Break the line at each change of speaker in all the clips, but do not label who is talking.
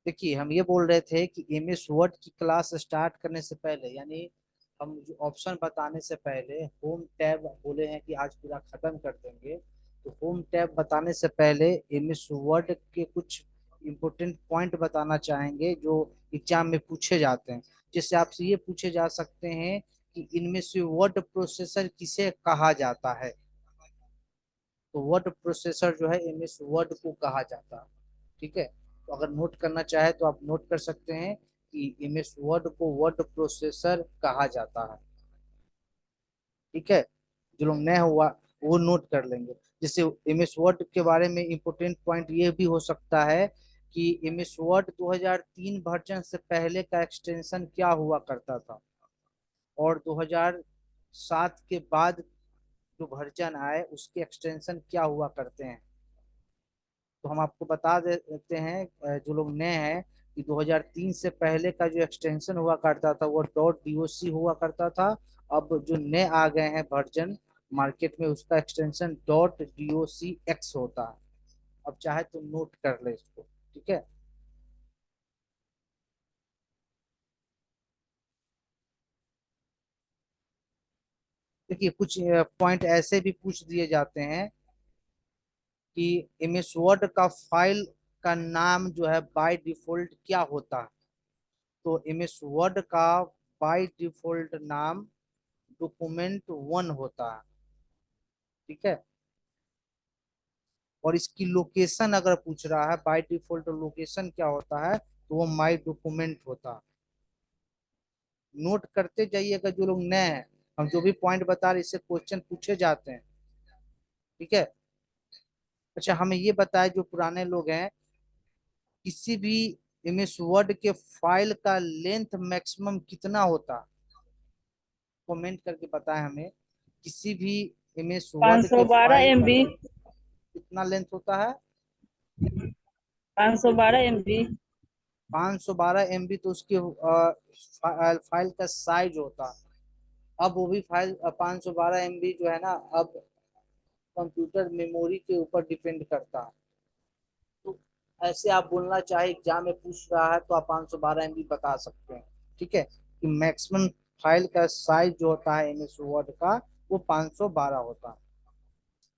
देखिए हम ये बोल रहे थे कि एमएस वर्ड की क्लास स्टार्ट करने से पहले, यानी हम जो ऑप्शन बताने से पहले होम टैब बोले हैं कि आज पूरा खत्म कर देंगे, तो होम टैब बताने से पहले एमएस वर्ड के कुछ इम्पोर्टेंट पॉइंट बताना चाहेंगे जो एग्जाम में पूछे जाते हैं। जिससे आपसे ये पूछे जा सकते हैं कि इनमें से वर्ड प्रोसेसर किसे कहा जाता है। तो वर्ड प्रोसेसर जो है एमएस वर्ड को कहा जाता है। ठीक है, तो अगर नोट करना चाहे तो आप नोट कर सकते हैं कि एमएस वर्ड को वर्ड प्रोसेसर कहा जाता है। ठीक है, जो लोग नए हुआ वो नोट कर लेंगे। जैसे एमएस वर्ड के बारे में इम्पोर्टेंट पॉइंट ये भी हो सकता है कि एमएस वर्ड 2003 वर्जन से पहले का एक्सटेंशन क्या हुआ करता था, और 2007 के बाद जो वर्जन आए उसके एक्सटेंशन क्या हुआ करते हैं। तो हम आपको बता देते हैं जो लोग नए हैं कि 2003 से पहले का जो एक्सटेंशन हुआ करता था वो .doc हुआ करता था। अब जो नए आ गए हैं वर्जन मार्केट में उसका एक्सटेंशन .docx होता है। अब चाहे तो नोट कर ले इसको। ठीक है, देखिए कुछ पॉइंट ऐसे भी पूछ दिए जाते हैं कि एमएस वर्ड का फाइल का नाम जो है बाय डिफॉल्ट क्या होता है। तो एमएस वर्ड का बाय डिफॉल्ट नाम डॉक्यूमेंट 1 होता है। ठीक है, और इसकी लोकेशन अगर पूछ रहा है बाय डिफॉल्ट लोकेशन क्या होता है, तो वो माई डॉक्यूमेंट होता है। नोट करते जाइएगा जो लोग नए हैं, हम जो भी पॉइंट बता रहे इससे क्वेश्चन पूछे जाते हैं। ठीक है, अच्छा हमें ये बताया जो पुराने लोग हैं, किसी भी एमएस वर्ड के फाइल का लेंथ मैक्सिमम कितना होता है, कमेंट करके बताएं हमें। किसी भी एमएस वर्ड के
512
फाइल का
MB।
कितना लेंथ होता है।
512 MB।
512 MB तो उसके फाइल का साइज होता है। अब वो भी फाइल 512 MB जो है ना, अब कंप्यूटर मेमोरी के ऊपर डिपेंड करता है। तो ऐसे आप बोलना चाहे एग्जाम में पूछ रहा है तो आप 512 MB बता सकते हैं। ठीक है, कि मैक्सिमम फाइल का साइज जो होता है एमएस वर्ड का वो 512 होता है,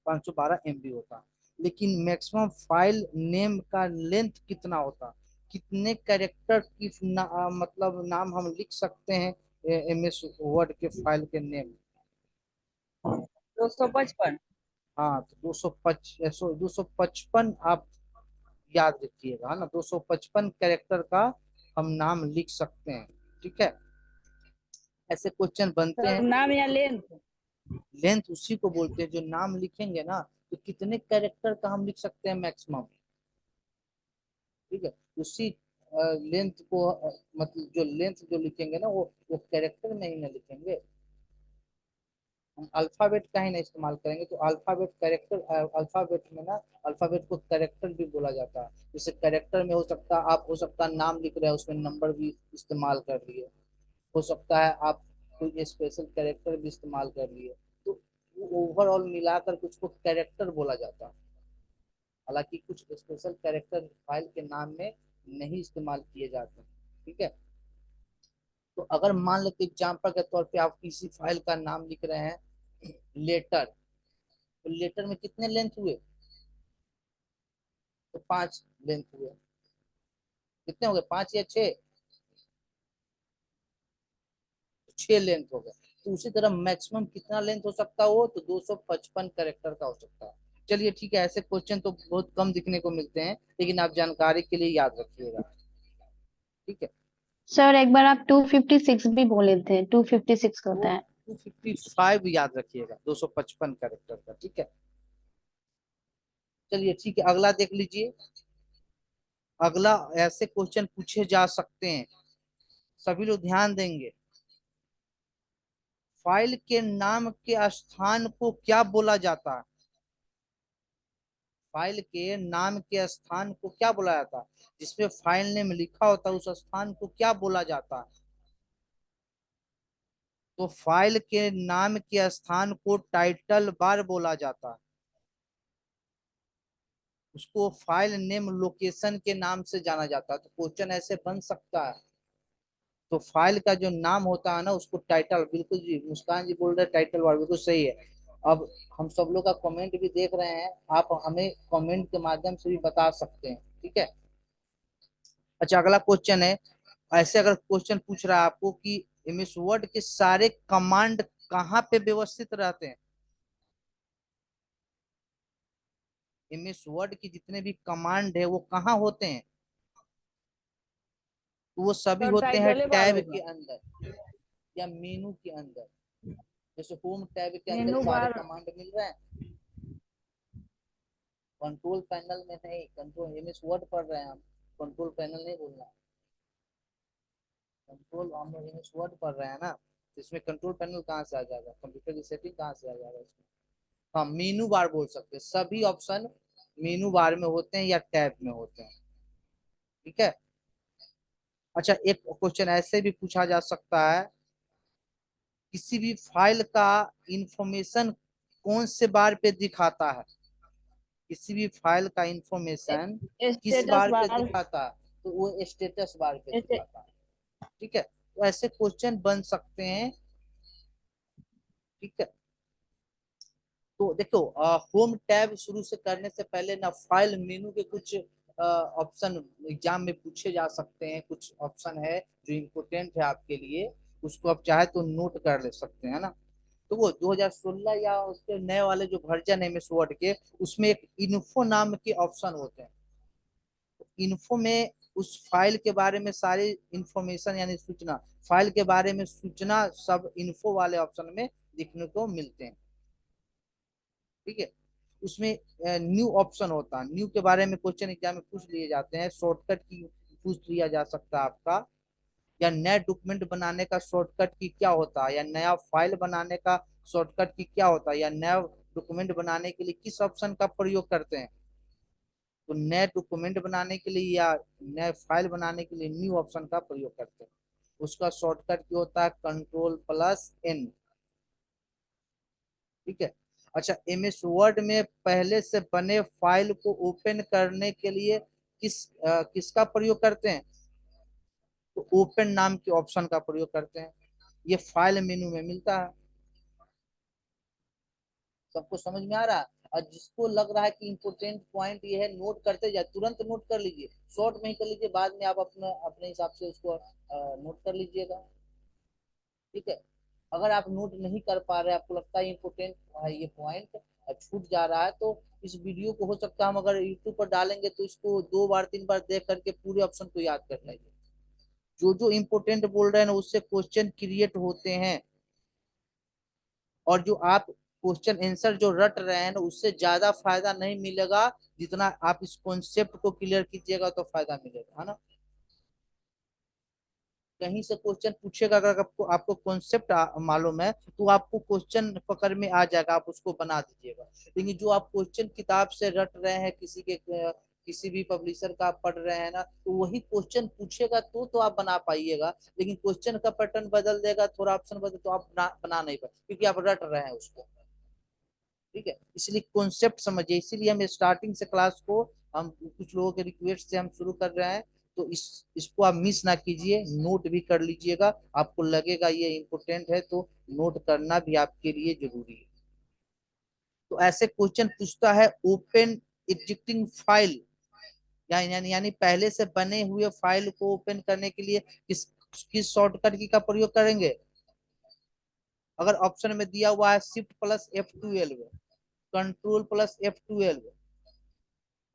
512 MB होता है। लेकिन मैक्सिमम फाइल नेम का लेंथ कितना होता है, कितने कैरेक्टर की मतलब नाम हम लिख सकते हैं एमएस वर्ड के फाइल के नेम।
255।
हाँ, तो 255 आप याद रखिएगा, है ना, 255 कैरेक्टर का हम नाम लिख सकते हैं। ठीक है, ऐसे क्वेश्चन बनते
सर
हैं।
नाम या लेंथ?
लेंथ उसी को बोलते हैं जो नाम लिखेंगे ना, तो कितने कैरेक्टर का हम लिख सकते हैं मैक्सिमम। ठीक है, उसी लेंथ को मतलब जो लेंथ जो लिखेंगे ना वो कैरेक्टर में ही ना लिखेंगे। हम अल्फाबेट का ही ना इस्तेमाल करेंगे, तो अल्फाबेट कैरेक्टर, अल्फाबेट में ना अल्फाबेट को कैरेक्टर भी बोला जाता है। जैसे कैरेक्टर में हो सकता है, आप हो सकता है नाम लिख रहे हैं उसमें नंबर भी इस्तेमाल कर लिए, हो सकता है आप कोई स्पेशल कैरेक्टर भी इस्तेमाल कर लिए। तो ओवरऑल मिलाकर कुछ को कैरेक्टर बोला जाता है। हालांकि कुछ स्पेशल कैरेक्टर फाइल के नाम में नहीं इस्तेमाल किए जाते हैं। ठीक है, तो अगर मान लेते एग्जाम्पल के तौर पे आप किसी फाइल का नाम लिख रहे हैं लेटर, तो लेटर में कितने लेंथ हुए, तो 5 लेंथ हुए। कितने हो गए, 5 या 6, 6 लेंथ हो गए। तो उसी तरह मैक्सिमम कितना लेंथ हो सकता है, वो तो 255 कैरेक्टर का हो सकता है। चलिए ठीक है, ऐसे क्वेश्चन तो बहुत कम दिखने को मिलते हैं, लेकिन आप जानकारी के लिए याद रखिएगा। ठीक है,
सर एक बार आप 256 भी बोले थे, 256
तो
होता है।
255 याद रखिएगा, 255 कैरेक्टर का। ठीक है, चलिए ठीक है, अगला देख लीजिए। अगला ऐसे क्वेश्चन पूछे जा सकते हैं, सभी लोग ध्यान देंगे। फाइल के नाम के स्थान को क्या बोला जाता है, फाइल के नाम के स्थान को क्या बोला जाता है, जिसमें फाइल नेम लिखा होता है उस स्थान को क्या बोला जाता है। तो फाइल के नाम के स्थान को टाइटल बार बोला जाता है। उसको फाइल नेम लोकेशन के नाम से जाना जाता है। तो क्वेश्चन ऐसे बन सकता है। तो फाइल का जो नाम होता है ना उसको टाइटल, बिल्कुल जी मुस्कान जी बोल रहे टाइटल बार बिल्कुल सही है। अब हम सब लोग का कमेंट भी देख रहे हैं, आप हमें कमेंट के माध्यम से भी बता सकते हैं, ठीक है। अच्छा अगला क्वेश्चन है, ऐसे अगर क्वेश्चन पूछ रहा है आपको कि एमएस वर्ड के सारे कमांड कहाँ पे व्यवस्थित रहते हैं। एमएस वर्ड की जितने भी कमांड है वो कहाँ होते हैं, तो वो सभी
तो
होते हैं
टाइटल बार
टैब के
होगा।
अंदर या मेनू के अंदर। जैसे होम टैब के अंदर
मेनू
सारे
बार।
कमांड मिल रहे हैं, कंट्रोल पैनल में नहीं। कंट्रोल एमएस वर्ड पढ़ रहे हैं हम, कंट्रोल पैनल नहीं बोलना। कंट्रोल हम लोग एमएस वर्ड पढ़ रहे हैं ना, तो इसमें कंट्रोल पैनल कहाँ से आ जाएगा, कंप्यूटर की सेटिंग कहाँ से आ जाएगा इसमें। हाँ मेनू बार बोल सकते हैं, सभी ऑप्शन मेनू बार में होते हैं या टैब में होते हैं, ठीक है। अच्छा एक क्वेश्चन ऐसे भी पूछा जा सकता है, किसी भी फाइल का इंफॉर्मेशन कौन से बार पे दिखाता है, किसी भी फाइल का इंफॉर्मेशन किस
स्टेटस
बार पे
बार।
दिखाता है, तो वो स्टेटस बार पे दिखाता है, ठीक है। तो ऐसे क्वेश्चन बन सकते हैं, ठीक है। तो देखो होम टैब शुरू से करने से पहले ना फाइल मेनू के कुछ ऑप्शन एग्जाम में पूछे जा सकते हैं, कुछ ऑप्शन है जो इम्पोर्टेंट है आपके लिए, उसको आप चाहे तो नोट कर ले सकते हैं ना। तो वो 2016 या उसके नए वाले जो वर्जन है एमएस वर्ड के, उसमें एक इन्फो नाम के ऑप्शन होते हैं। इन्फो में उस फाइल के बारे में सारी इंफॉर्मेशन यानी सूचना, फाइल के बारे में सूचना सब इन्फो वाले ऑप्शन में दिखने को मिलते हैं, ठीक है। उसमें न्यू ऑप्शन होता है, न्यू के बारे में क्वेश्चन एग्जाम में पूछ लिए जाते हैं, शॉर्टकट की पूछ लिया जा सकता है आपका, या नया डॉक्यूमेंट बनाने का शॉर्टकट की क्या होता है, या नया फाइल बनाने का शॉर्टकट की क्या होता है, या नया डॉक्यूमेंट बनाने के लिए किस ऑप्शन का प्रयोग करते हैं। तो नए डॉक्यूमेंट बनाने के लिए या नए फाइल बनाने के लिए न्यू ऑप्शन का प्रयोग करते हैं, उसका शॉर्टकट क्या होता है, कंट्रोल+N, ठीक है। अच्छा एमएस वर्ड में पहले से बने फाइल को ओपन करने के लिए किसका प्रयोग करते हैं, तो ओपन नाम के ऑप्शन का प्रयोग करते हैं, ये फाइल मेनू में मिलता है। सबको समझ में आ रहा है। और जिसको लग रहा है कि इंपोर्टेंट पॉइंट ये है, नोट करते जाए, तुरंत नोट कर लीजिए, शॉर्ट में ही कर लीजिए, बाद में आप अपने अपने हिसाब से उसको नोट कर लीजिएगा, ठीक है। अगर आप नोट नहीं कर पा रहे, आपको लगता है इम्पोर्टेंट है ये पॉइंट छूट जा रहा है, तो इस वीडियो को हो सकता है हम अगर यूट्यूब पर डालेंगे तो इसको 2 बार 3 बार देख करके पूरे ऑप्शन को याद कर लेंगे। जो जो इम्पोर्टेंट बोल रहे हैं ना उससे क्वेश्चन क्रिएट होते हैं, और जो आप क्वेश्चन आंसर जो रट रहे हैं ना उससे ज्यादा फायदा नहीं मिलेगा, जितना आप इस कॉन्सेप्ट को क्लियर कीजिएगा तो फायदा मिलेगा, है ना। कहीं से क्वेश्चन पूछेगा, अगर आपको आपको कॉन्सेप्ट मालूम है तो आपको क्वेश्चन पकड़ में आ जाएगा, आप उसको बना दीजिएगा। लेकिन जो आप क्वेश्चन किताब से रट रहे हैं, किसी भी पब्लिशर का आप पढ़ रहे हैं ना, तो वही क्वेश्चन पूछेगा तो आप बना पाइएगा। लेकिन क्वेश्चन का पैटर्न बदल देगा, थोड़ा ऑप्शन बदल तो आप बना नहीं पाए, क्योंकि आप रट रहे हैं उसको, ठीक है। इसलिए कॉन्सेप्ट समझिए, इसीलिए हम स्टार्टिंग से क्लास को हम कुछ लोगों के रिक्वेस्ट से हम शुरू कर रहे हैं। तो इसको आप मिस ना कीजिए, नोट भी कर लीजिएगा, आपको लगेगा ये इम्पोर्टेंट है तो नोट करना भी आपके लिए जरूरी है। तो ऐसे क्वेश्चन पूछता है ओपन एग्जिस्टिंग फाइल, यानी पहले से बने हुए फाइल को ओपन करने के लिए किस किस शॉर्टकट की का प्रयोग करेंगे। अगर ऑप्शन में दिया हुआ है Shift+F12, Control+F12,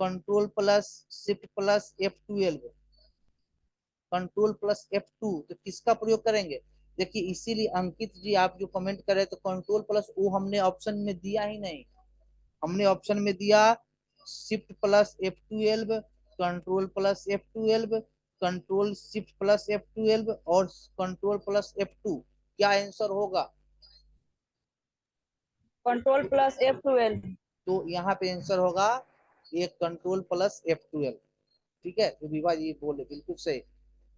Control+Shift+F12, Control+F2, तो किसका प्रयोग करेंगे। देखिए इसीलिए अंकित जी आप जो कमेंट कर रहे तो Control+O हमने ऑप्शन में दिया ही नहीं, हमने ऑप्शन में दिया Shift+F12, Control+F12, Control+Shift+F12 और Control+F2, क्या आंसर होगा।
Control+F12।
तो यहाँ पे आंसर होगा एक Control+F12, ठीक है। तो विभा जी बोले बिल्कुल सही।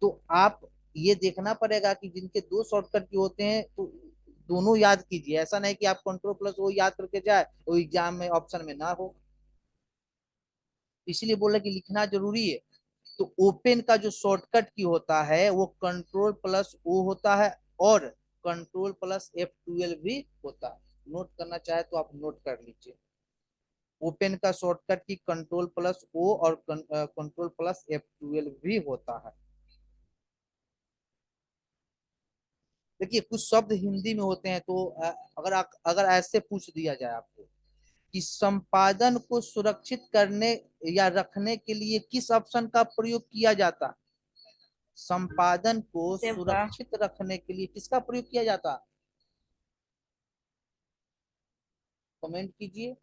तो आप ये देखना पड़ेगा कि जिनके दो शॉर्टकट की होते हैं तो दोनों याद कीजिए, ऐसा नहीं कि आप Control+O याद करके जाए वो एग्जाम में ऑप्शन में ना हो। इसीलिए बोला कि लिखना जरूरी है। तो ओपन का जो शॉर्टकट की होता है वो कंट्रोल प्लस ओ होता है और कंट्रोल प्लस F12 भी होता है। नोट करना चाहे तो आप नोट कर लीजिए। ओपन का शॉर्टकट की कंट्रोल प्लस ओ और कंट्रोल प्लस F12 भी होता है। देखिए कुछ शब्द हिंदी में होते हैं, तो अगर ऐसे पूछ दिया जाए आपको कि संपादन को सुरक्षित करने या रखने के लिए किस ऑप्शन का प्रयोग किया जाता है, संपादन को
सेव का।
सुरक्षित रखने के लिए किसका प्रयोग किया जाता है, कमेंट कीजिए।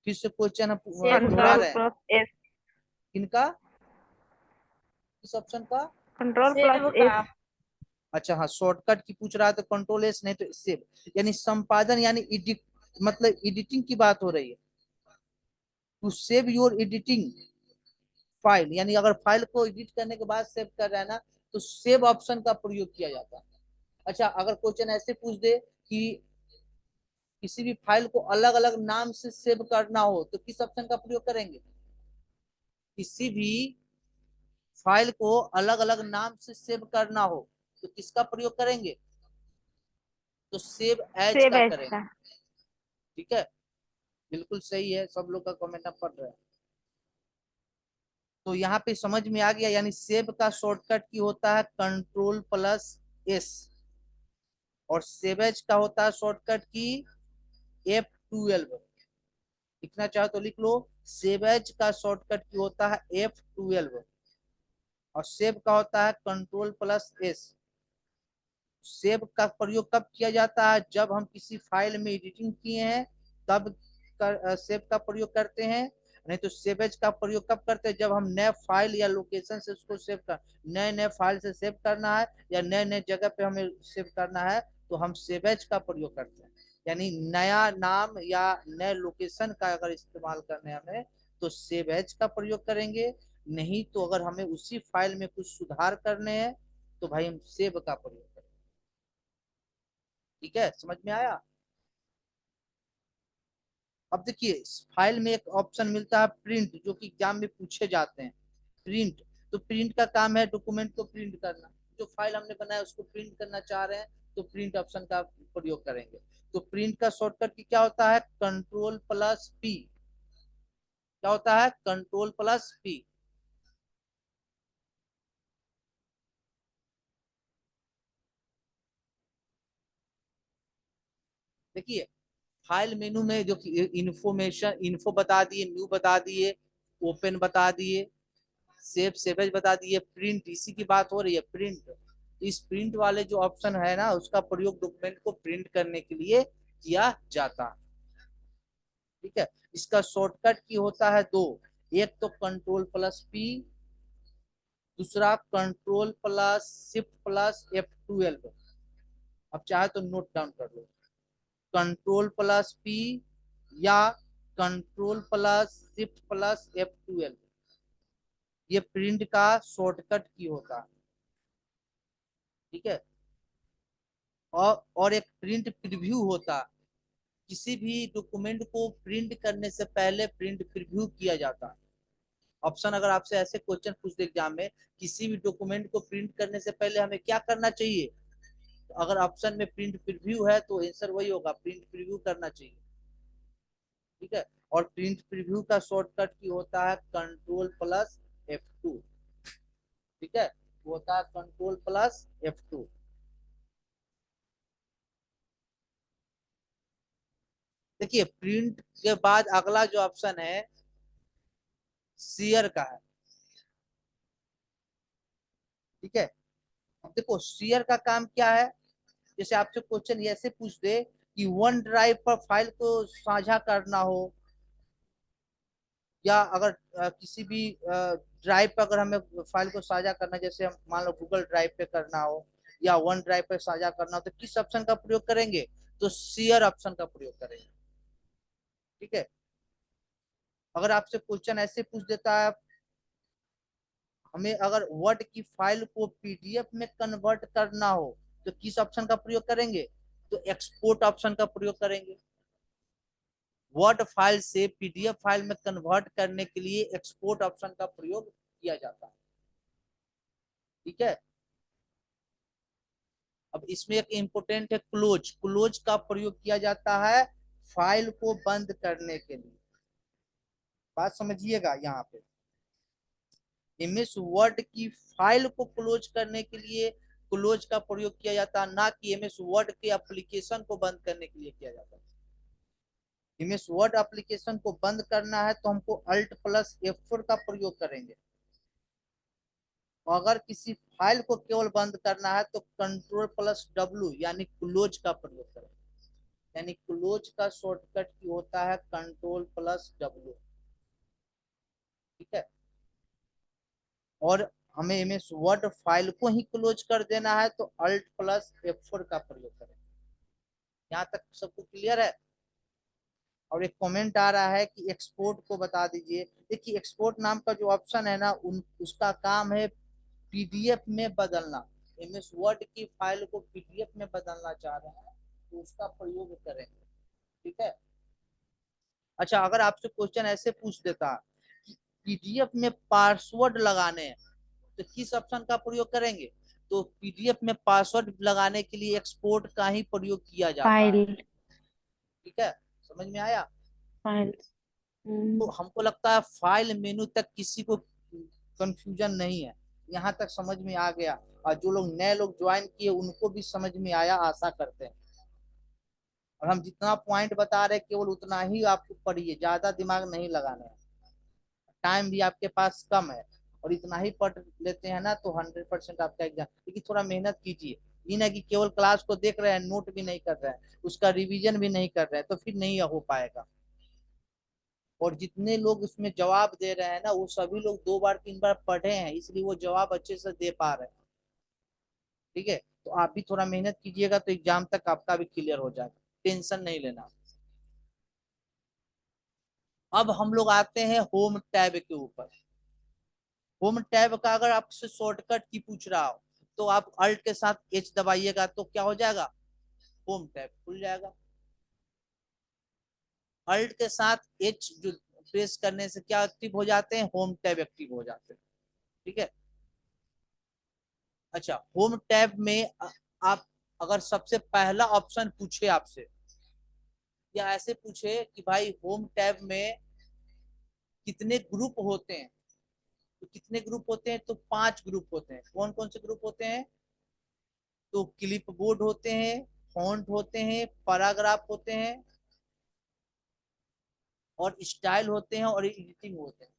फिर से क्वेश्चन हम
सेव
दोहरा
का
कंट्रोल
रहे हैं।
Plus S.
किनका, किस ऑप्शन का?
कंट्रोल
सेव
प्लस
का।
एस।
अच्छा हाँ, शॉर्टकट की पूछ रहा है तो कंट्रोल एस, नहीं तो सेव। यानी संपादन यानी एडिट, मतलब एडिटिंग की बात हो रही है। To save your editing file, यानी अगर फाइल को एडिट करने के बाद सेव कर रहा है ना, तो सेव ऑप्शन का प्रयोग किया जाता है। अच्छा अगर क्वेश्चन ऐसे पूछ दे कि किसी भी फाइल को अलग अलग नाम से सेव करना हो तो किस ऑप्शन का प्रयोग करेंगे? किसी भी फाइल को अलग अलग नाम से सेव करना हो तो किसका प्रयोग करेंगे? तो सेव एज
सेव
का
एज
करेंगे।
का।
ठीक है, बिल्कुल सही है, सब लोग का कमेंट आप पढ़ रहे हैं। तो यहाँ पे समझ में आ गया, यानी सेव का शॉर्टकट की होता है कंट्रोल प्लस एस और सेवेज का होता है शॉर्टकट की F12। लिखना चाहो तो लिख लो, सेवेज का शॉर्टकट की होता है F12 और सेव का होता है कंट्रोल प्लस एस। सेव का प्रयोग कब किया जाता है? जब हम किसी फाइल में एडिटिंग किए हैं तब सेव का प्रयोग करते हैं। नहीं तो सेवेज का प्रयोग कब करते हैं? जब हम नए फाइल या लोकेशन से उसको सेव कर, नए नए फाइल से सेव करना है या नए नए जगह पे हमें सेव करना है तो हम सेवेज का प्रयोग करते हैं। यानी नया नाम या नए लोकेशन का अगर इस्तेमाल करने हमें तो सेवेज का प्रयोग करेंगे। नहीं तो अगर हमें उसी फाइल में कुछ सुधार करने हैं तो भाई हम सेव का प्रयोग करेंगे। ठीक है, समझ में आया? अब देखिए फाइल में एक ऑप्शन मिलता है प्रिंट, जो कि एग्जाम में पूछे जाते हैं। प्रिंट, तो प्रिंट का काम है डॉक्यूमेंट को प्रिंट करना। जो फाइल हमने बनाया उसको प्रिंट करना चाह रहे हैं तो प्रिंट ऑप्शन का प्रयोग करेंगे। तो प्रिंट का शॉर्टकट की क्या होता है? Control plus P. क्या होता है? Control plus P. देखिए फाइल मेनू में जो इंफॉर्मेशन, इन्फो बता दिए, न्यू बता दिए, ओपन बता दिए, सेव सेवेज बता दिए, प्रिंट इसी की बात हो रही है, प्रिंट। इस प्रिंट वाले जो ऑप्शन है ना उसका प्रयोग डॉक्यूमेंट को प्रिंट करने के लिए किया जाता है। ठीक है, इसका शॉर्टकट की होता है दो, एक तो कंट्रोल प्लस पी, दूसरा control plus shift plus F12। अब चाहे तो नोट डाउन कर लो, कंट्रोल प्लस पी या control plus shift plus F12, ये प्रिंट का शॉर्टकट की होता है। ठीक है, और एक प्रिंट प्रीव्यू होता है। किसी भी डॉक्यूमेंट को प्रिंट करने से पहले प्रिंट प्रीव्यू किया जाता है। ऑप्शन अगर आपसे ऐसे क्वेश्चन पूछ दे एग्जाम में, किसी भी डॉक्यूमेंट को प्रिंट करने से पहले हमें क्या करना चाहिए, तो अगर ऑप्शन में प्रिंट प्रीव्यू है तो आंसर वही होगा, प्रिंट प्रीव्यू करना चाहिए। ठीक है, और प्रिंट प्रीव्यू का शॉर्टकट की होता है कंट्रोल प्लस F2। ठीक है, वो होता है कंट्रोल प्लस F2। देखिए प्रिंट के बाद अगला जो ऑप्शन है शेयर का है। ठीक है, अब देखो शेयर का काम क्या है। जैसे आपसे क्वेश्चन ऐसे पूछ दे कि वन ड्राइव पर फाइल को साझा करना हो, या अगर किसी भी ड्राइव पर अगर हमें फाइल को साझा करना, जैसे हम मान लो गूगल ड्राइव पे करना हो या वन ड्राइव पे साझा करना हो, तो किस ऑप्शन का प्रयोग करेंगे? तो शेयर ऑप्शन का प्रयोग करेंगे। ठीक है, अगर आपसे क्वेश्चन ऐसे पूछ देता है हमें अगर वर्ड की फाइल को PDF में कन्वर्ट करना हो तो किस ऑप्शन का प्रयोग करेंगे? तो एक्सपोर्ट ऑप्शन का प्रयोग करेंगे। वर्ड फाइल से पीडीएफ फाइल में कन्वर्ट करने के लिए एक्सपोर्ट ऑप्शन का प्रयोग किया जाता है। ठीक है, अब इसमें एक इंपोर्टेंट है क्लोज। क्लोज का प्रयोग किया जाता है फाइल को बंद करने के लिए। बात समझिएगा, यहाँ पे एमएस वर्ड की फाइल को क्लोज करने के लिए क्लोज का प्रयोग किया जाता है, ना कि एमएस वर्ड के एप्लीकेशन को बंद करने के लिए किया जाता है। एमएस वर्ड एप्लीकेशन को बंद करना है तो हमको अल्ट प्लस F4 का प्रयोग करेंगे, अगर किसी फाइल को केवल बंद करना है तो कंट्रोल प्लस W यानी क्लोज का प्रयोग करेंगे। यानी क्लोज का शॉर्टकट की होता है कंट्रोल प्लस W। ठीक है, और हमें एमएस वर्ड फाइल को ही क्लोज कर देना है तो अल्ट प्लस F4 का प्रयोग करें। यहाँ तक सबको क्लियर है? और एक कमेंट आ रहा है कि एक्सपोर्ट को बता दीजिए। देखिए, एक्सपोर्ट नाम का जो ऑप्शन है ना, उसका काम है पीडीएफ में बदलना। एमएस वर्ड की फाइल को पीडीएफ में बदलना चाह रहे हैं तो उसका प्रयोग करेंगे। ठीक है, अच्छा, अगर आपसे क्वेश्चन ऐसे पूछ देता कि पीडीएफ में पासवर्ड लगाने हैं तो किस ऑप्शन का प्रयोग करेंगे, तो पीडीएफ में पासवर्ड लगाने के लिए एक्सपोर्ट का ही प्रयोग किया जाता है।
फाइल
ठीक है, समझ में आया?
फाइल।
तो हमको लगता है फाइल मेनू तक किसी को कंफ्यूजन नहीं है, यहाँ तक समझ में आ गया। और जो लोग नए लोग ज्वाइन किए उनको भी समझ में आया, आशा करते हैं। और हम जितना पॉइंट बता रहे हैं केवल उतना ही आपको पढ़िए, ज्यादा दिमाग नहीं लगाना है। टाइम भी आपके पास कम है और इतना ही पढ़ लेते हैं ना तो 100% आपका एग्जाम। लेकिन थोड़ा मेहनत कीजिए, ये ना कि केवल क्लास को देख रहे हैं, नोट भी नहीं कर रहे हैं, उसका रिवीजन भी नहीं कर रहे हैं, तो फिर नहीं हो पाएगा। और जितने लोग उसमें जवाब दे रहे हैं ना, वो सभी लोग 2 बार 3 बार पढ़े हैं, इसलिए वो जवाब अच्छे से दे पा रहे हैं। ठीक है, तो आप भी थोड़ा मेहनत कीजिएगा तो एग्जाम तक आपका भी क्लियर हो जाएगा, टेंशन नहीं लेना। अब हम लोग आते हैं होम टैब के ऊपर। होम टैब का अगर आपसे शॉर्टकट की पूछ रहा हो तो आप अल्ट के साथ H दबाइएगा तो क्या हो जाएगा, होम टैब खुल जाएगा। अल्ट के साथ H जो प्रेस करने से क्या एक्टिव हो जाते हैं, होम टैब एक्टिव हो जाते हैं। ठीक है, अच्छा, होम टैब में आप अगर सबसे पहला ऑप्शन पूछे आपसे या ऐसे पूछे कि भाई होम टैब में कितने ग्रुप होते हैं, तो कितने ग्रुप होते हैं, तो 5 ग्रुप होते हैं। कौन कौन से ग्रुप होते हैं, तो क्लिप बोर्ड होते हैं, फॉन्ट होते हैं, पैराग्राफ होते हैं, और स्टाइल होते हैं, और एडिटिंग होते हैं।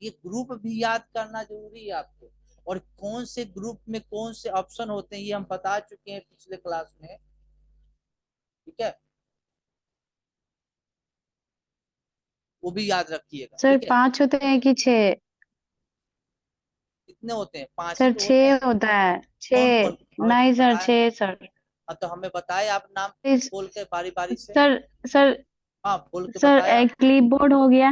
ये ग्रुप भी याद करना जरूरी है आपको। और कौन से ग्रुप में कौन से ऑप्शन होते हैं ये हम बता चुके हैं पिछले क्लास में। ठीक है, वो भी याद रखिएगा।
सर
ठीक है,
5 होते हैं कि 6?
कितने होते हैं, 5 ही
सर
तो होते
6
हैं।
होता है,
कौन
6।
कौन हमें
नहीं सर,
बताए?
6 सर।
हाँ, तो हमें बताए, आप नाम
इस
बोल के बारी बारी से।
सर सर
हाँ, बोल के
सर
बताया।
क्लिपबोर्ड हो गया।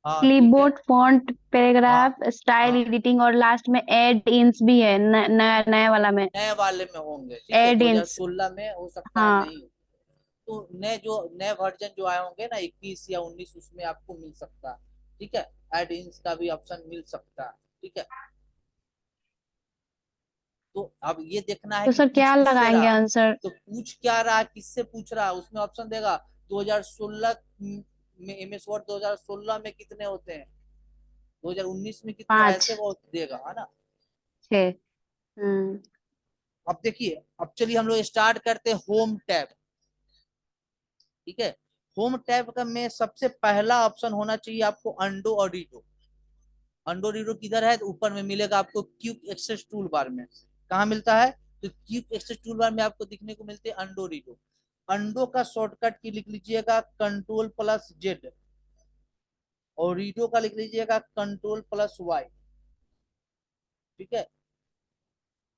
हाँ, ठीक है।
क्लिपबोर्ड, फॉन्ट,
हाँ,
पैराग्राफ, स्टाइल,
हाँ,
एडिटिंग और लास्ट में एड इंस भी है। नया नया वाला में
नए वाले में होंगे। ठीक है,
एड इंस।
2016 में हो सकता है
हाँ।
नहीं हो। तो नए वर्जन जो आए होंगे ना 21 या 19, उसमें आपको मिल सकता है। ठीक है, एड इन्स का भी ऑप्शन मिल सकता है। ठीक है, तो अब ये देखना है
तो
कि
सर
पूछ
क्या
किससे
लगाएंगे
रहा।
आंसर?
तो पूछ क्या रहा, किससे पूछ रहा, उसमें ऑप्शन देगा 2016 में एमएस वर्ड 2016 में कितने होते हैं, 2019 में कितने,
5
ऐसे वो देगा, है ना।
6। हम्म।
अब देखिए, अब चलिए हम लोग स्टार्ट करते हैं होम टैब। ठीक है, होम टैब का में सबसे पहला ऑप्शन होना चाहिए आपको अंडो और रीडो। अंडो रीडो किधर है, तो ऊपर में मिलेगा आपको क्विक एक्सेस टूल बार में। कहाँ मिलता है, तो क्विक एक्सेस टूल बार में आपको दिखने को मिलते हैं अंडो रीडो। अंडो का शॉर्टकट की लिख लीजिएगा कंट्रोल+Z, और रीडो का लिख लीजिएगा कंट्रोल+Y। ठीक है,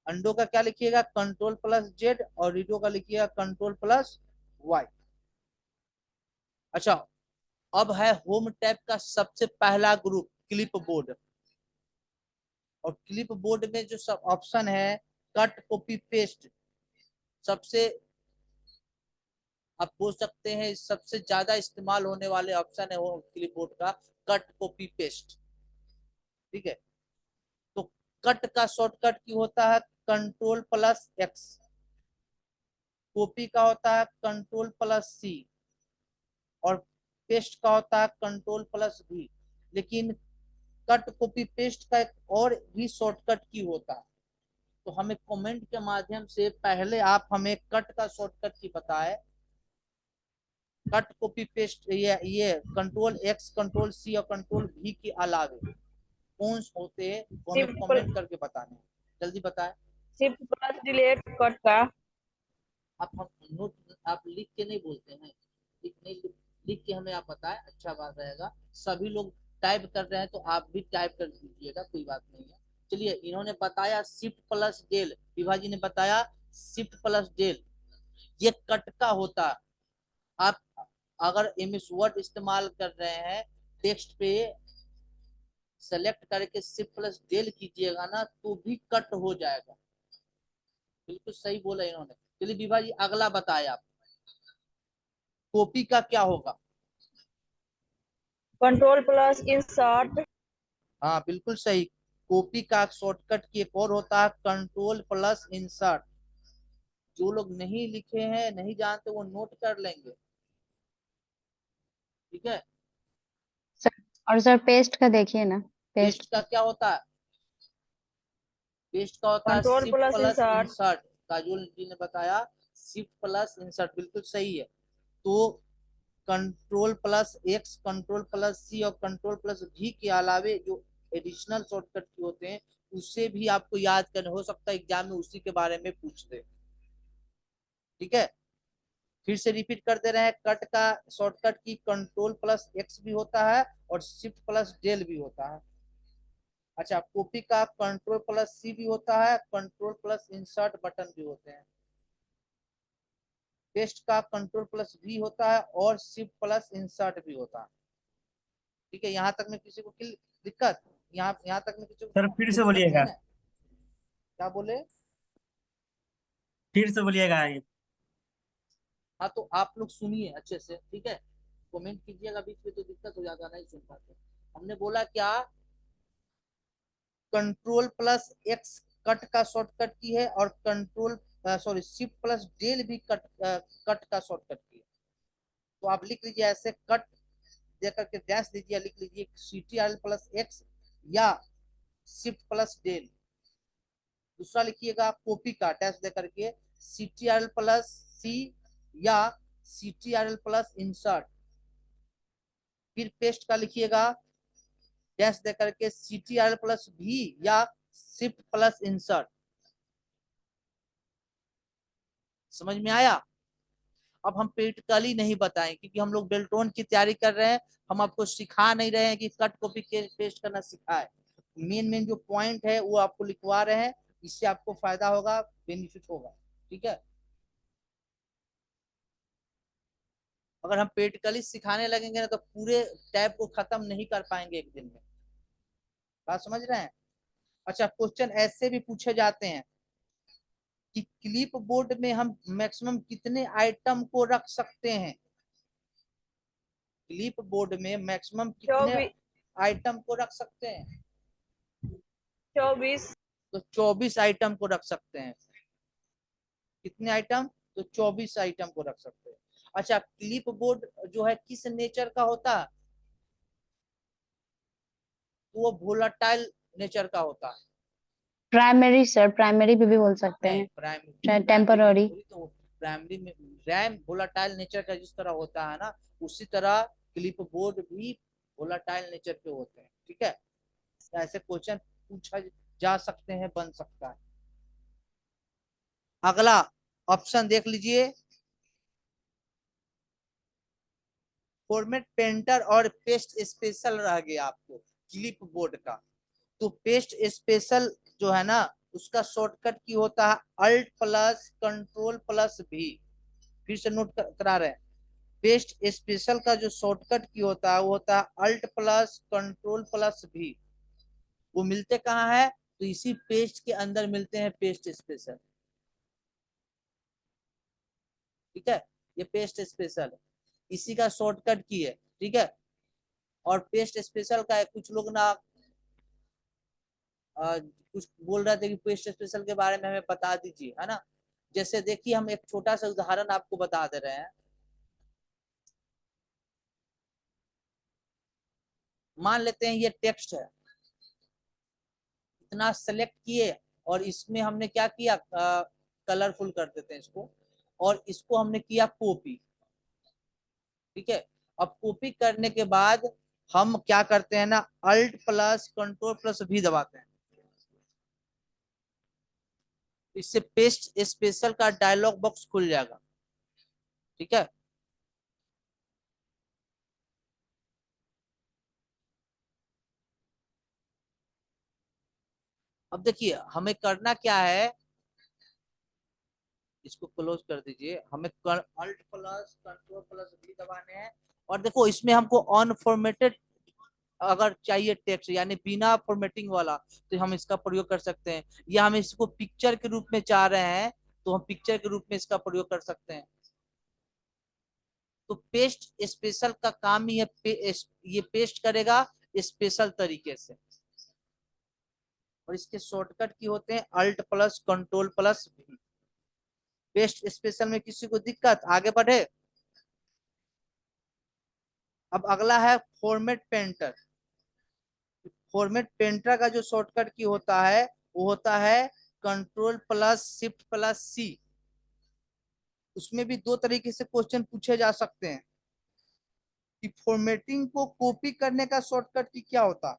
अंडो का क्या लिखिएगा, कंट्रोल+Z, और रीडो का लिखिएगा कंट्रोल+Y। अच्छा, अब है होम टैब का सबसे पहला ग्रुप क्लिप बोर्ड। और क्लिप बोर्ड में जो सब ऑप्शन है, कट, कॉपी, पेस्ट, सबसे आप बोल सकते हैं सबसे ज्यादा इस्तेमाल होने वाले ऑप्शन है वो क्लिपबोर्ड का कट कॉपी पेस्ट। ठीक है, तो कट का शॉर्टकट की होता है कंट्रोल प्लस एक्स, कॉपी का होता है कंट्रोल प्लस सी, और पेस्ट का होता है कंट्रोल प्लस वी। लेकिन कट कॉपी पेस्ट का एक और भी शॉर्टकट की होता है, तो हमें कमेंट के माध्यम से पहले आप हमें कट का शॉर्टकट की बताएं। कट कॉपी पेस्ट ये कंट्रोल एक्स कंट्रोल सी और कंट्रोल वी के अलावे कौन से होते हैं वो हमें कमेंट करके बताने हैं। जल्दी बताएं।
शिफ्ट प्लस डिलीट कट का।
आप हम नोट आप लिख के नहीं बोलते हैं, लिख के हमें आप बताएं, अच्छा बात रहेगा। सभी लोग टाइप कर रहे हैं तो आप भी टाइप कर दीजिएगा, कोई बात नहीं है। चलिए, इन्होंने बताया शिफ्ट प्लस डेल, विभा जी ने बताया शिफ्ट प्लस डेल, ये कट का होता है। आप अगर एमएस वर्ड इस्तेमाल कर रहे हैं, टेक्स्ट पे सेलेक्ट करके शिफ्ट प्लस डेल कीजिएगा ना तो भी कट हो जाएगा। बिल्कुल सही बोला इन्होंने। चलिए विभा जी अगला बताए आप, कॉपी का क्या होगा।
Control plus insert.
हाँ बिल्कुल सही, कॉपी का शॉर्टकट की एक और होता है कंट्रोल प्लस इंसर्ट। जो लोग नहीं लिखे हैं नहीं जानते वो नोट कर लेंगे, ठीक है।
सर, और सर पेस्ट का देखिए ना,
पेस्ट
पेस्ट
का क्या होता है, पेस्ट का होता है
control
shift
plus
plus
insert.
Insert. Kajol ji ने बताया शिफ्ट प्लस इंसर्ट, बिल्कुल सही है। तो control plus X control plus C और कंट्रोल प्लस वी के अलावे जो एडिशनल शॉर्टकट की होते हैं उससे भी आपको याद करना, हो सकता है एग्जाम में उसी के बारे में पूछ दे। ठीक है, फिर से रिपीट कर दे रहे हैं, कट का शॉर्टकट की कंट्रोल प्लस एक्स भी होता है और शिफ्ट प्लस डेल भी होता है। अच्छा, कॉपी का कंट्रोल प्लस सी भी होता है, कंट्रोल प्लस इंसर्ट बटन भी होते हैं। पेस्ट का कंट्रोल प्लस वी होता है और शिफ्ट प्लस इंसर्ट भी होता है। ठीक है, यहाँ तक में किसी को दिक्कत, यहाँ तक में किसी को
सर फिर से
दिक्कत नहीं
बोलिएगा।
है। क्या बोले।
फिर से बोलिएगा ये।
हाँ तो आप लोग सुनिए अच्छे से, ठीक है। कमेंट कीजिएगा बीच में तो दिक्कत हो जाता, नहीं सुन पाते। हमने बोला क्या, कंट्रोल प्लस एक्स कट का शॉर्टकट की है और control sorry shift plus del भी कट का शॉर्टकट की है। तो आप लिख लीजिए ऐसे, कट दे करके डैश दीजिए, लिख लीजिए CTRL प्लस एक्स या शिफ्ट प्लस डेल। दूसरा लिखिएगा कॉपी का डैश दे करके CTRL प्लस सी या CTRL प्लस इंसर्ट। फिर पेस्ट का लिखिएगा डैश दे करके CTRL प्लस भी या शिफ्ट प्लस इंसर्ट। समझ में आया। अब हम प्रैक्टिकली नहीं बताएं क्योंकि हम लोग बेल्टोन की तैयारी कर रहे हैं, हम आपको सिखा नहीं रहे हैं कि कट कॉपी पेस्ट करना सिखाए। मेन मेन जो पॉइंट है वो आपको लिखवा रहे हैं, इससे आपको फायदा होगा, बेनिफिट होगा। ठीक है, अगर हम प्रैक्टिकली सिखाने लगेंगे ना तो पूरे टैब को खत्म नहीं कर पाएंगे एक दिन में। बात समझ रहे हैं। अच्छा, क्वेश्चन ऐसे भी पूछे जाते हैं कि क्लिप बोर्ड में हम मैक्सिमम कितने आइटम को रख सकते हैं। क्लिप बोर्ड में मैक्सिमम कितने
24।
आइटम को रख सकते हैं।
24।
तो 24 आइटम को रख सकते हैं। कितने आइटम, तो 24 आइटम को रख सकते हैं। अच्छा, क्लिप बोर्ड जो है किस नेचर का होता है, तो वो वोलाटाइल नेचर का होता है।
प्राइमरी सर, प्राइमरी भी बोल सकते
नहीं,
हैं,
प्राइमरी
चाहे
प्राइमरी में
टेम्पररी।
थोड़ी, तो प्राइमरी में रैम वोलाटाइल नेचर का जिस तरह होता है ना, उसी तरह क्लिप बोर्ड भी वोलाटाइल नेचर के होते हैं। ठीक है, तो ऐसे क्वेश्चन पूछा जा सकते हैं, बन सकता है। अगला ऑप्शन देख लीजिए, फॉर्मेट पेंटर और पेस्ट स्पेशल रह गया आपको क्लिप बोर्ड का। तो पेस्ट स्पेशल जो है ना उसका शॉर्टकट की होता है अल्ट प्लस कंट्रोल प्लस भी। फिर से नोट करा रहे हैं, पेस्ट स्पेशल का जो शॉर्टकट की होता है वो होता है अल्ट प्लस कंट्रोल प्लस भी। वो मिलते कहाँ है, तो इसी पेस्ट के अंदर मिलते हैं पेस्ट स्पेशल। ठीक है, ये पेस्ट स्पेशल है, इसी का शॉर्टकट की है, ठीक है। और पेस्ट स्पेशल का है, कुछ लोग ना कुछ बोल रहे थे कि पेस्ट स्पेशल के बारे में हमें बता दीजिए, है ना। जैसे देखिए हम एक छोटा सा उदाहरण आपको बता दे रहे हैं। मान लेते हैं ये टेक्स्ट है, इतना सेलेक्ट किए और इसमें हमने क्या किया, कलरफुल कर देते हैं इसको, और इसको हमने किया कॉपी, ठीक है। अब कॉपी करने के बाद हम क्या करते हैं ना, अल्ट प्लस कंट्रोल प्लस भी दबाते हैं, इससे पेस्ट स्पेशल का डायलॉग बॉक्स खुल जाएगा, ठीक है। अब देखिए हमें करना क्या है, इसको क्लोज कर दीजिए, हमें अल्ट प्लस कंट्रोल प्लस भी दबाने हैं। और देखो इसमें हमको अनफॉर्मेटेड अगर चाहिए टेक्स्ट, यानी बिना फॉर्मेटिंग वाला, तो हम इसका प्रयोग कर सकते हैं, या हम इसको पिक्चर के रूप में चाह रहे हैं तो हम पिक्चर के रूप में इसका प्रयोग कर सकते हैं। तो पेस्ट स्पेशल का काम ही है, ये पेस्ट करेगा स्पेशल तरीके से, और इसके शॉर्टकट की होते हैं अल्ट प्लस कंट्रोल प्लस भी। पेस्ट स्पेशल में किसी को दिक्कत, आगे बढ़े। अब अगला है फॉर्मेट पेंटर। फॉर्मेट पेंटर का जो शॉर्टकट की होता है वो होता है कंट्रोल प्लस शिफ्ट प्लस सी। उसमें भी दो तरीके से क्वेश्चन पूछे जा सकते हैं कि फॉर्मेटिंग को कॉपी करने का शॉर्टकट की क्या होता है।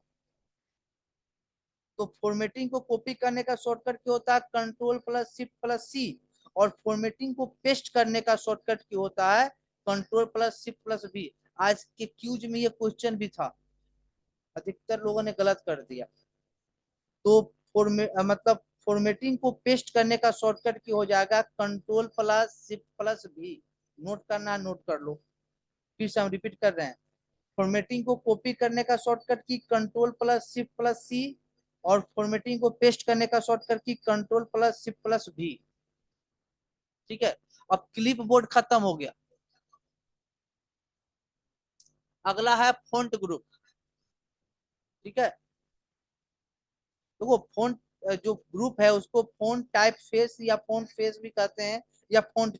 तो फॉर्मेटिंग को कॉपी करने का शॉर्टकट क्या होता है, control plus shift plus C. और फॉर्मेटिंग को पेस्ट करने का शॉर्टकट क्या होता है, control plus shift plus B. आज के क्यूज में ये क्वेश्चन भी था, अधिकतर लोगों ने गलत कर दिया। तो मतलब फॉर्मेटिंग को पेस्ट करने का शॉर्टकट की हो जाएगा कंट्रोल प्लस शिफ्ट प्लस भी। नोट करना, नोट कर लो, फिर से हम रिपीट कर रहे हैं। फॉर्मेटिंग को कॉपी करने का शॉर्टकट की control plus shift plus C, और फॉर्मेटिंग को पेस्ट करने का शॉर्टकट की कंट्रोल प्लस शिफ्ट प्लस भी, ठीक है। अब क्लिप बोर्ड खत्म हो गया, अगला है फॉन्ट ग्रुप, ठीक है। देखो फॉन्ट जो ग्रुप है उसको फॉन्ट टाइप फेस या फॉन्ट फेस भी कहते हैं, या फॉन्ट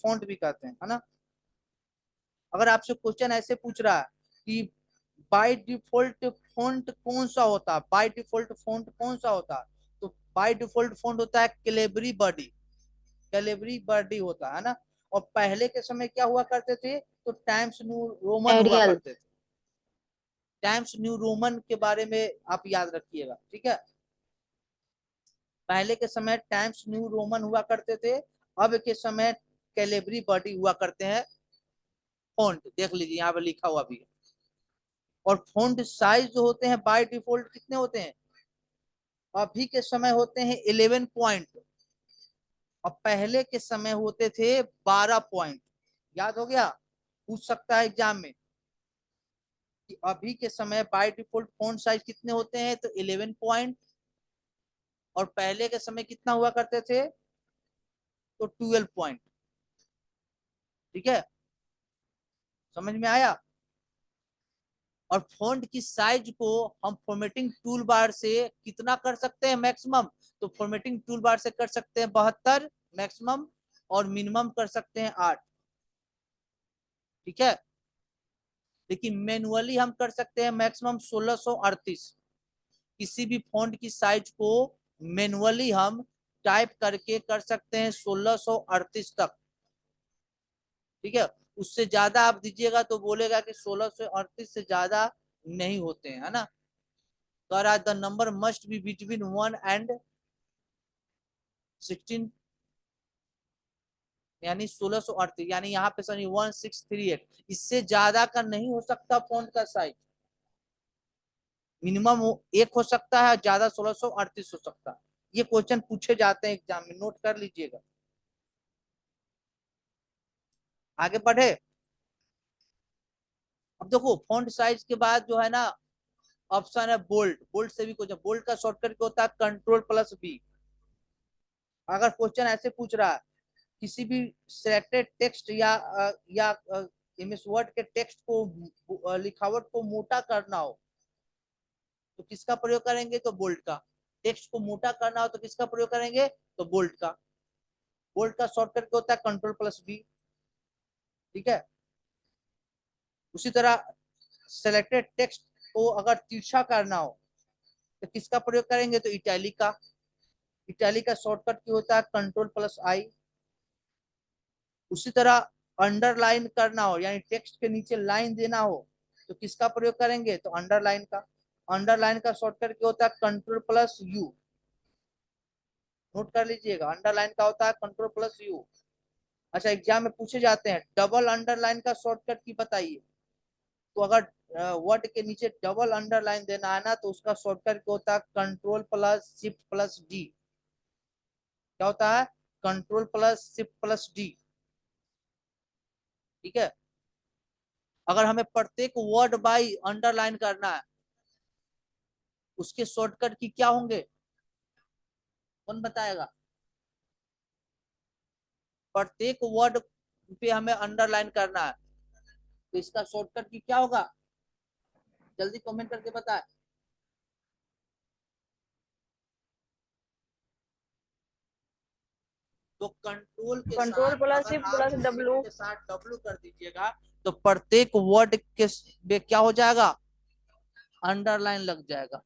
फॉन्ट भी कहते हैं, है ना। अगर आपसे क्वेश्चन ऐसे पूछ रहा है कि बाय डिफॉल्ट फॉन्ट कौन सा होता है, बाय डिफॉल्ट फॉन्ट कौन सा होता है, तो बाय डिफॉल्ट फॉन्ट होता है कैलिबरी बॉडी, कैलिबरी बॉडी होता है ना। और पहले के समय क्या हुआ करते थे, तो टाइम्स न्यू रोमन हुआ
एरियल।
करते थे। टाइम्स न्यू रोमन के बारे में आप याद रखिएगा, ठीक है। पहले के समय टाइम्स न्यू रोमन हुआ करते थे, अब के समय कैलिबरी बॉडी हुआ करते हैं। फॉन्ट देख लीजिए यहाँ पे लिखा हुआ भी है। और फॉन्ट साइज जो होते हैं बाय डिफॉल्ट कितने होते हैं, अभी के समय होते हैं 11 पॉइंट, और पहले के समय होते थे 12 पॉइंट। याद हो गया, पूछ सकता है एग्जाम में कि अभी के समय बाय डिफॉल्ट फॉन्ट साइज कितने होते हैं, तो 11 पॉइंट, और पहले के समय कितना हुआ करते थे, तो 12 पॉइंट, ठीक है। समझ में आया। और फॉन्ट की साइज को हम फॉर्मेटिंग टूल बार से कितना कर सकते हैं मैक्सिमम, तो फॉर्मेटिंग टूल बार से कर सकते हैं 72 मैक्सिमम, और मिनिमम कर सकते हैं 8, ठीक है। लेकिन मैनुअली हम कर सकते हैं मैक्सिमम 1638। किसी भी फॉन्ट की साइज को मैनुअली हम टाइप करके कर सकते हैं 1638 तक, ठीक है। उससे ज्यादा आप दीजिएगा तो बोलेगा कि 1638 से ज्यादा नहीं होते हैं, है ना। The number must be between 1 and 16, यानी 1638, यानी यहाँ पे सनी 1638, इससे ज्यादा का नहीं हो सकता फॉन्ट का साइज। मिनिमम एक हो सकता है, ज्यादा 1638 हो सकता है। ये क्वेश्चन पूछे जाते हैं एग्जाम में, नोट कर लीजिएगा। आगे बढ़े। अब देखो फॉन्ट साइज के बाद जो है ना ऑप्शन है बोल्ड। बोल्ड से भी क्वेश्चन, बोल्ड का शॉर्टकट क्या होता है, कंट्रोल प्लस बी। अगर क्वेश्चन ऐसे पूछ रहा है किसी भी सिलेक्टेड टेक्स्ट या एमएस वर्ड के टेक्स्ट को लिखावट को मोटा करना हो तो किसका प्रयोग करेंगे? तो बोल्ड का। टेक्स्ट को मोटा करना हो तो किसका प्रयोग करेंगे? तो बोल्ड का। बोल्ड का शॉर्टकट क्या होता है? कंट्रोल+B। ठीक है। उसी तरह सिलेक्टेड टेक्स्ट को अगर तिरछा करना हो तो किसका प्रयोग करेंगे? तो इटैलिक का। इटैलिक का शॉर्टकट क्या होता है? कंट्रोल+I। उसी तरह अंडरलाइन करना हो यानी टेक्स्ट के नीचे लाइन देना हो तो किसका प्रयोग करेंगे? तो अंडरलाइन का। अंडरलाइन का शॉर्टकट क्या होता है? कंट्रोल+U। नोट कर लीजिएगा, अंडरलाइन का होता है कंट्रोल+U। अच्छा, एग्जाम में पूछे जाते हैं डबल अंडरलाइन का शॉर्टकट की बताइए। तो अगर वर्ड के नीचे डबल अंडरलाइन देना है ना तो उसका शॉर्टकट क्या होता है? कंट्रोल+Shift+D। क्या होता है? कंट्रोल+Shift+D। ठीक है। अगर हमें प्रत्येक वर्ड बाय अंडरलाइन करना है उसके शॉर्टकट की क्या होंगे? कौन बताएगा? प्रत्येक वर्ड पे हमें अंडरलाइन करना है तो इसका शॉर्टकट की क्या होगा? जल्दी कमेंट करके बताए। तो कंट्रोल के साथ
कंट्रोल प्लस
अगर
शिफ्ट
आप
प्लस
शिफ्ट
डब्लू।
के साथ डब्लू कर दीजिएगा तो प्रत्येक वर्ड के पे क्या हो जाएगा? अंडरलाइन लग जाएगा।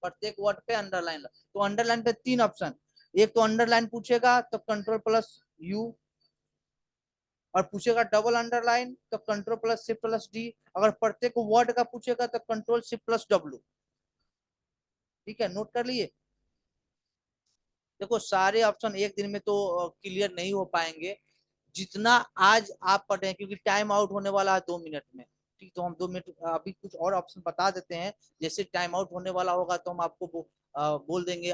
प्रत्येक वर्ड पे अंडरलाइन लग। तो अंडरलाइन पे तीन ऑप्शन, एक तो अंडरलाइन पूछेगा तो कंट्रोल+U, और पूछेगा डबल अंडरलाइन तो कंट्रोल+Shift+D, अगर प्रत्येक वर्ड का पूछेगा तो कंट्रोल+Shift+W। ठीक है, नोट कर लिए। देखो सारे ऑप्शन एक दिन में तो क्लियर नहीं हो पाएंगे जितना आज आप पढ़े हैं, क्योंकि टाइम आउट होने वाला है 2 मिनट में। ठीक, तो हम 2 मिनट अभी कुछ और ऑप्शन बता देते हैं। जैसे टाइम आउट होने वाला होगा तो हम आपको बोल देंगे,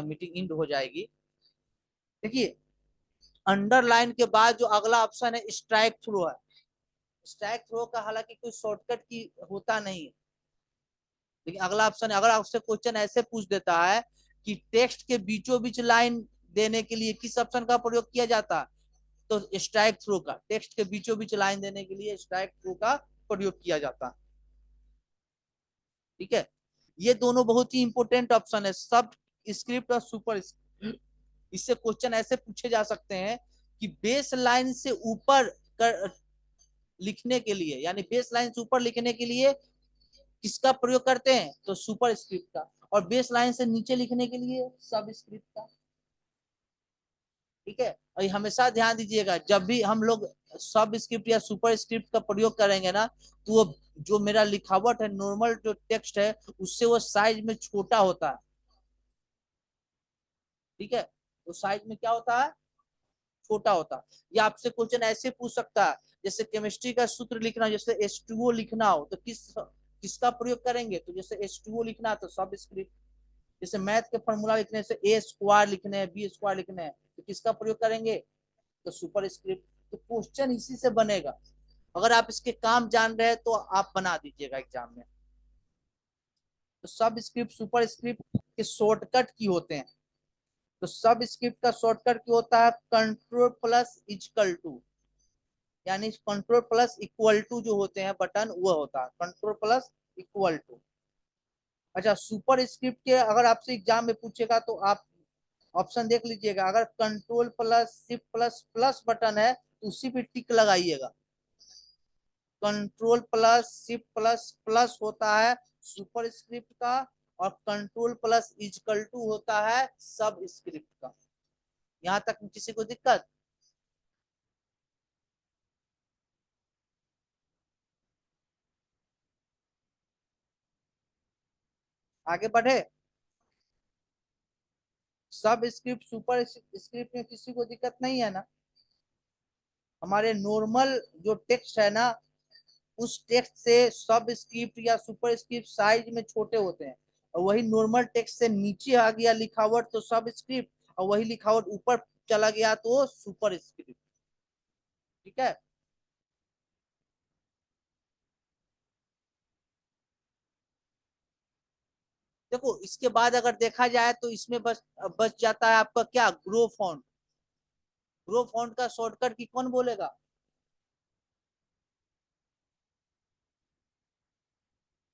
मीटिंग इंड हो जाएगी। देखिए, अंडरलाइन के बाद जो अगला ऑप्शन है स्ट्राइक थ्रो है। स्ट्राइक थ्रो का हालांकि कोई शॉर्टकट की होता नहीं है, लेकिन अगला ऑप्शन अगर आपसे क्वेश्चन ऐसे पूछ देता है कि टेक्स्ट के बीचों बीच लाइन देने के लिए किस ऑप्शन का प्रयोग किया जाता है? तो स्ट्राइक थ्रू का। टेक्स्ट के बीचों बीच लाइन देने के लिए स्ट्राइक थ्रू का प्रयोग किया जाता है। ठीक है, ये दोनों बहुत ही इंपॉर्टेंट ऑप्शन है, सब स्क्रिप्ट और सुपर स्क्रिप्ट। इससे क्वेश्चन ऐसे पूछे जा सकते हैं कि बेस लाइन से ऊपर कर लिखने के लिए, यानी बेस लाइन से ऊपर लिखने के लिए किसका प्रयोग करते हैं? तो सुपर स्क्रिप्ट का। और बेस लाइन से नीचे लिखने के लिए सब स्क्रिप्ट का। ठीक है, और हमेशा ध्यान दीजिएगा जब भी हम लोग सब स्क्रिप्ट या सुपर स्क्रिप्ट का प्रयोग करेंगे ना तो वो जो मेरा लिखावट है, नॉर्मल जो टेक्स्ट है, उससे वो साइज में छोटा होता है। ठीक है, तो साइज में क्या होता है? छोटा होता है। या आपसे क्वेश्चन ऐसे पूछ सकता है, जैसे केमिस्ट्री का सूत्र लिखना, जैसे H2O लिखना हो तो किसका प्रयोग करेंगे? तो जैसे H2O लिखना है तो सब स्क्रिप्ट। जैसे मैथ के फॉर्मूला लिखने से A² लिखने हैं, B² लिखने हैं तो किसका प्रयोग करेंगे? तो सुपर स्क्रिप्ट। तो क्वेश्चन इसी से बनेगा। अगर आप इसके काम जान रहे हैं तो आप बना दीजिएगा एग्जाम में। तो सब स्क्रिप्ट सुपर स्क्रिप्ट के शॉर्टकट की होते हैं। तो सब स्क्रिप्ट का शॉर्टकट क्या होता है? कंट्रोल+इक्वल टू, यानी कंट्रोल+इक्वल टू जो होते हैं बटन, वो होता है कंट्रोल+इक्वल टू। अच्छा, सुपर स्क्रिप्ट के अगर आपसे एग्जाम में पूछेगा तो आप ऑप्शन देख लीजिएगा। अगर कंट्रोल+Shift++ बटन है तो उसी पे टिक लगाइएगा। कंट्रोल+Shift++ होता है सुपर स्क्रिप्ट का, और कंट्रोल+इक्वल टू होता है सब स्क्रिप्ट का। यहां तक किसी को दिक्कत? आगे बढ़े। सब स्क्रिप्ट सुपर स्क्रिप्ट में किसी को दिक्कत नहीं है ना? हमारे नॉर्मल जो टेक्स्ट है ना, उस टेक्स्ट से सब स्क्रिप्ट या सुपर स्क्रिप्ट साइज में छोटे होते हैं। और वही नॉर्मल टेक्स्ट से नीचे आ गया लिखावट तो सब स्क्रिप्ट, और वही लिखावट ऊपर चला गया तो सुपर स्क्रिप्ट। ठीक है। देखो इसके बाद अगर देखा जाए तो इसमें बस बच जाता है आपका क्या? Grow font. ग्रो फॉन्ट का शॉर्टकट की कौन बोलेगा?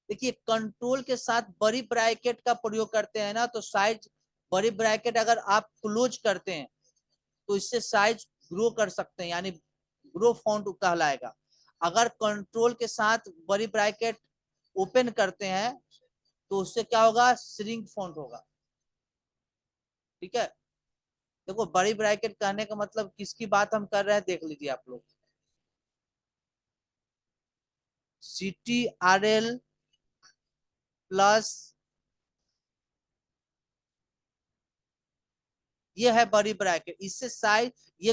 देखिए कंट्रोल के साथ बड़ी ब्रैकेट का प्रयोग करते हैं ना, तो साइज बड़ी ब्रैकेट अगर आप क्लोज करते हैं तो इससे साइज ग्रो कर सकते हैं, यानी ग्रो फॉन्ट कहलाएगा। अगर कंट्रोल के साथ बड़ी ब्रैकेट ओपन करते हैं तो उससे क्या होगा? श्रिंक फॉन्ट होगा। ठीक है, देखो बड़ी ब्रैकेट कहने का मतलब किसकी बात हम कर रहे हैं देख लीजिए आप लोग। CTRL प्लस ये है बड़ी ब्रैकेट, इससे साइज ये